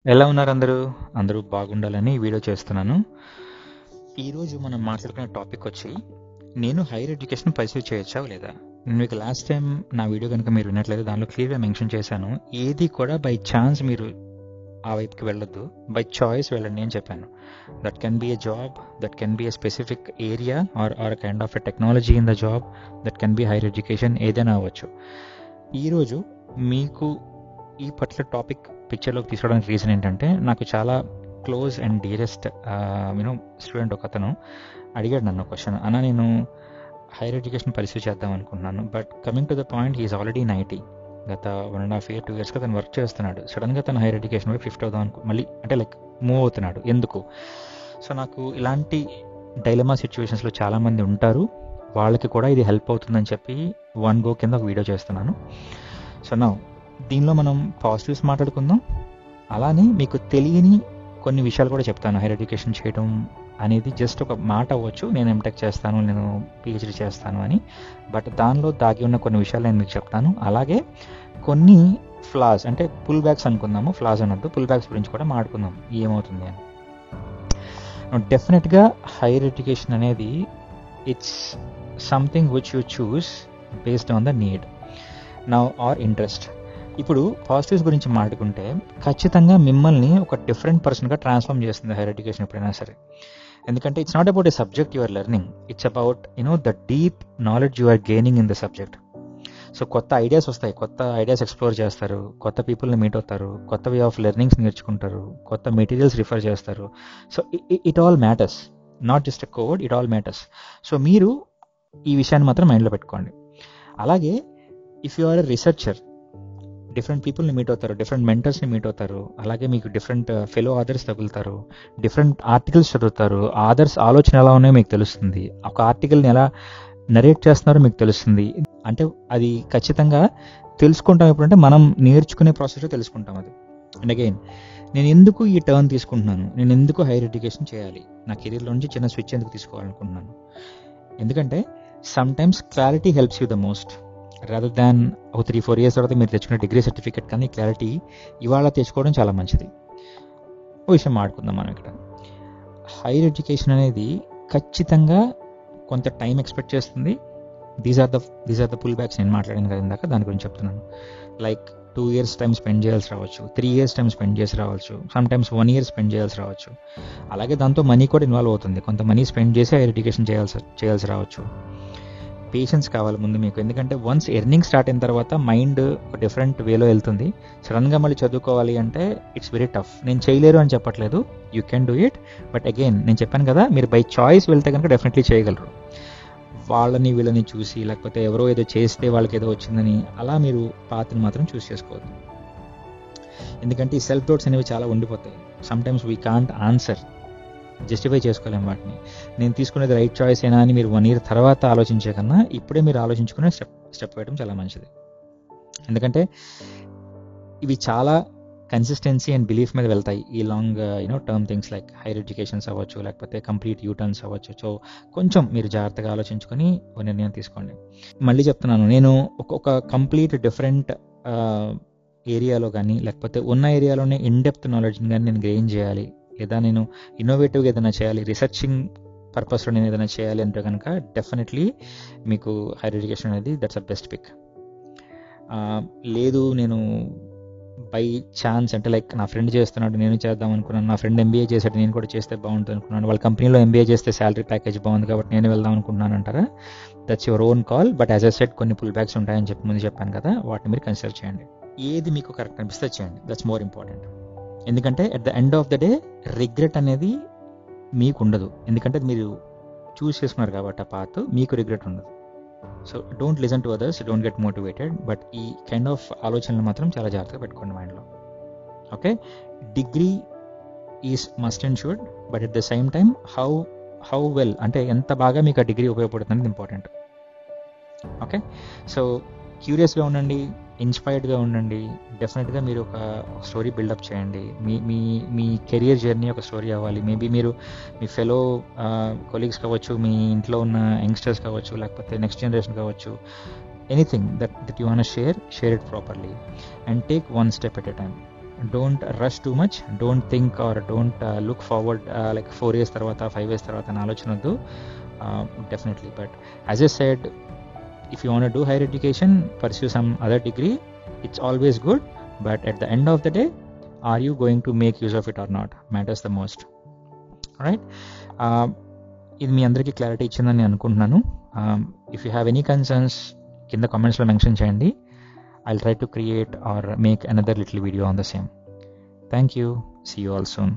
ఎలా ఉన్నారు అందరూ? అందరూ బాగుండాలని ఈ వీడియో చేస్తున్నాను. ఈరోజు మనం మాట్లాడుకునే టాపిక్ వచ్చి, నేను హైయర్ ఎడ్యుకేషన్ పర్సూ చేయొచ్చా లేదా? నేను మీకు లాస్ట్ టైం నా వీడియో కనుక మీరు వినట్లేదు, దానిలో క్లియర్గా మెన్షన్ చేశాను. ఏది కూడా బై ఛాన్స్ మీరు ఆ వైపుకి వెళ్ళొద్దు, బై చాయిస్ వెళ్ళండి అని చెప్పాను. That can be a job, that can be a specific area or kind of a technology in the job, that can be higher education, ఏదైనా అవ్వచ్చు. ఈరోజు మీకు ఈ పర్టికులర్ టాపిక్ పిక్చర్లోకి తీసుకోవడానికి రీజన్ ఏంటంటే, నాకు చాలా క్లోజ్ అండ్ డియరెస్ట్ స్టూడెంట్ ఒక అతను అడిగాడు నన్ను క్వశ్చన్, అన్న నేను హైయర్ ఎడ్యుకేషన్ పర్సూ చేద్దాం అనుకుంటున్నాను, but coming to the point he's already 90. గత 1.5 year 2 yearsగా తను వర్క్ చేస్తున్నాడు. సడన్గా తను హైయర్ ఎడ్యుకేషన్ వైపు షిఫ్ట్ అవుదాం మళ్ళీ అంటే లైక్ మూవ్ అవుతున్నాడు. ఎందుకు? సో నాకు ఇలాంటి డైలమా సిచ్యువేషన్స్లో చాలామంది ఉంటారు, వాళ్ళకి కూడా ఇది హెల్ప్ అవుతుందని చెప్పి వన్ గో కింద ఒక వీడియో చేస్తున్నాను. సో నా దీనిలో మనం పాజిటివ్స్ మాట్లాడుకుందాం, అలానే మీకు తెలియని కొన్ని విషయాలు కూడా చెప్తాను. హైయర్ ఎడ్యుకేషన్ చేయడం అనేది జస్ట్ ఒక మాట అవ్వచ్చు, నేను ఎంటెక్ చేస్తాను, నేను పిహెచ్డి చేస్తాను అని, బట్ దానిలో దాగి ఉన్న కొన్ని విషయాలు నేను మీకు చెప్తాను. అలాగే కొన్ని ఫ్లాస్ అంటే పుల్ బ్యాక్స్ అనుకుందాము, ఫ్లాస్ అనొద్దు, పుల్ బ్యాక్స్ గురించి కూడా మాట్లాడుకుందాం ఏమవుతుంది అని. డెఫినెట్గా హైయర్ ఎడ్యుకేషన్ అనేది it's something which you choose based on the need now or interest. ఇప్పుడు పాజిటివ్స్ గురించి మాట్లాడుకుంటే, ఖచ్చితంగా మిమ్మల్ని ఒక డిఫరెంట్ పర్సన్గా ట్రాన్స్ఫార్మ్ చేస్తుంది హైయర్ ఎడ్యుకేషన్ ఎప్పుడైనా సరే. ఎందుకంటే it's not about a subject you are learning, it's about the deep knowledge you are gaining in the subject. So కొత్త ఐడియాస్ వస్తాయి, కొత్త ఐడియాస్ ఎక్స్ప్లోర్ చేస్తారు, కొత్త పీపుల్ని మీట్ అవుతారు, కొత్త వే ఆఫ్ లెర్నింగ్స్ నేర్చుకుంటారు, కొత్త మెటీరియల్స్ రిఫర్ చేస్తారు. So it all matters, not just a code, it all matters. So మీరు ఈ విషయాన్ని మాత్రం మైండ్లో పెట్టుకోండి. అలాగే if you are a researcher, different పీపుల్ని మీట్ అవుతారు, డిఫరెంట్ మెంటర్స్ని మీట్ అవుతారు, అలాగే మీకు డిఫరెంట్ ఫెలో ఆథర్స్ తగులుతారు, డిఫరెంట్ ఆర్టికల్స్ చదువుతారు, ఆథర్స్ ఆలోచన ఎలా ఉన్నాయో మీకు తెలుస్తుంది, ఒక ఆర్టికల్ని ఎలా నరేట్ చేస్తున్నారో మీకు తెలుస్తుంది. అంటే అది ఖచ్చితంగా తెలుసుకుంటాం. ఎప్పుడంటే మనం నేర్చుకునే ప్రాసెస్లో తెలుసుకుంటాం అది. అండ్ అగైన్, నేను ఎందుకు ఈ టర్న్ తీసుకుంటున్నాను, నేను ఎందుకు హైయర్ ఎడ్యుకేషన్ చేయాలి, నా కెరీర్లో నుంచి చిన్న స్విచ్ ఎందుకు తీసుకోవాలనుకుంటున్నాను, ఎందుకంటే some times clarity helps you the most rather than ఒక 3-4 years తర్వాత మీరు తెచ్చుకునే డిగ్రీ సర్టిఫికేట్, కానీ క్లారిటీ ఇవాళ తెచ్చుకోవడం చాలా మంచిది. ఓ విషయం మాట్లాడుకుందాం మనం ఇక్కడ. హైయర్ ఎడ్యుకేషన్ అనేది ఖచ్చితంగా కొంత టైం ఎక్స్పెక్ట్ చేస్తుంది. These are the pull backs నేను మాట్లాడాను కదా ఇందాక, దాని గురించి చెప్తున్నాను. లైక్ 2 years టైం స్పెండ్ చేయాల్సి రావచ్చు, 3 years టైం స్పెండ్ చేసి రావచ్చు, సమ్ టైమ్స్ 1 year స్పెండ్ చేయాల్సి రావచ్చు. అలాగే దాంతో మనీ కూడా ఇన్వాల్వ్ అవుతుంది, కొంత మనీ స్పెండ్ చేసి హైయర్ ఎడ్యుకేషన్ చేయాల్సి రావచ్చు. పేషెన్స్ కావాలి ముందు మీకు, ఎందుకంటే వన్స్ ఎర్నింగ్ స్టార్ట్ అయిన తర్వాత మైండ్ ఒక డిఫరెంట్ వేలో వెళ్తుంది. సడన్గా మళ్ళీ చదువుకోవాలి అంటే ఇట్స్ వెరీ టఫ్. నేను చేయలేరు అని చెప్పట్లేదు, you can do it, but again నేను చెప్పాను కదా, మీరు బై చాయిస్ వెళ్తే కనుక డెఫినెట్లీ చేయగలరు. వాళ్ళని వీళ్ళని చూసి, లేకపోతే ఎవరో ఏదో చేస్తే వాళ్ళకి ఏదో వచ్చిందని అలా మీరు పాత్రను మాత్రం చూస్ చేసుకోవద్దు. ఎందుకంటే ఈ సెల్ఫ్ డౌట్స్ అనేవి చాలా ఉండిపోతాయి. Some times we can't answer, justify చేసుకోలేము వాటిని. నేను తీసుకునేది రైట్ చాయిస్ ఏనా అని మీరు 1 year తర్వాత ఆలోచించే కన్నా ఇప్పుడే మీరు ఆలోచించుకునే స్టెప్ వేయడం చాలా మంచిది. ఎందుకంటే ఇవి చాలా కన్సిస్టెన్సీ అండ్ బిలీఫ్ మీద వెళ్తాయి, ఈ long term things like higher educations అవ్వచ్చు, లేకపోతే కంప్లీట్ యూటర్న్స్ అవ్వచ్చు. సో కొంచెం మీరు జాగ్రత్తగా ఆలోచించుకొని ఒక నిర్ణయం తీసుకోండి. మళ్ళీ చెప్తున్నాను, నేను ఒక కంప్లీట్ డిఫరెంట్ ఏరియాలో కానీ, లేకపోతే ఉన్న ఏరియాలోనే ఇన్డెప్త్ నాలెడ్జ్ని కానీ నేను గెయిన్ చేయాలి, లేదా నేను ఇన్నోవేటివ్గా ఏదైనా చేయాలి, రీసెర్చింగ్ పర్పస్లో నేను ఏదైనా చేయాలి అంటే కనుక డెఫినెట్లీ మీకు హైయర్ ఎడ్యుకేషన్ అనేది దట్స్ అ బెస్ట్ పిక్. లేదు నేను బై ఛాన్స్ అంటే లైక్ నా ఫ్రెండ్ చేస్తున్నాడు నేను చేద్దాం అనుకున్నాను, నా ఫ్రెండ్ ఎంబీఏ చేశాడు నేను కూడా చేస్తే బాగుంటుంది అనుకున్నాను, వాళ్ళ కంపెనీలో ఎంబీఏ చేస్తే శాలరీ ప్యాకేజ్ బాగుంది కాబట్టి నేను వెళ్దాం అనుకుంటున్నాను అంటారా, that's your own call. But as I said కొన్ని పుల్ బ్యాక్స్ ఉంటాయని ముందు చెప్పాను కదా, వాటిని మీరు కన్సిడర్ చేయండి. ఏది మీకు కరెక్ట్ అనిపిస్తే చేయండి, దట్స్ మోర్ ఇంపార్టెంట్. ఎందుకంటే at the end of the day regret అనేది మీకు ఉండదు, ఎందుకంటే మీరు చూస్ చేసుకున్నారు కాబట్టి ఆ పాత్, మీకు రిగ్రెట్ ఉండదు. So don't listen to others, don't get motivated, but ఈ కైండ్ ఆఫ్ ఆలోచనలు మాత్రం చాలా జాగ్రత్తగా పెట్టుకోండి మైండ్లో. Okay, degree is must and should, but at the same time how well అంటే ఎంత బాగా మీకు ఆ డిగ్రీ ఉపయోగపడుతుంది అనేది ఇంపార్టెంట్. ఓకే, సో క్యూరియస్గా ఉండండి, ఇన్స్పైర్డ్గా ఉండండి. డెఫినెట్గా మీరు ఒక స్టోరీ బిల్డప్ చేయండి. మీ కెరియర్ జర్నీ ఒక స్టోరీ అవ్వాలి. మేబీ మీరు మీ ఫెలో కొలీగ్స్ కావచ్చు, మీ ఇంట్లో ఉన్న యంగ్స్టర్స్ కావచ్చు, లేకపోతే నెక్స్ట్ జనరేషన్ కావచ్చు, anything that you want share it properly and take 1 step at a time. Don't rush too much, don't think or don't look forward like 4 years తర్వాత 5 years తర్వాత అని ఆలోచన వద్దు. Definitely, but as I said, if you want to do higher education, pursue some other degree. It's always good, but at the end of the day, are you going to make use of it or not matters the most. Alright, ఇది మీ అందరికీ clarity ఇచ్చిందని అనుకుంటున్నాను. If you have any concerns, కింద కామెంట్స్లో mention చేయండి. I'll try to create or make another little video on the same. Thank you. See you all soon.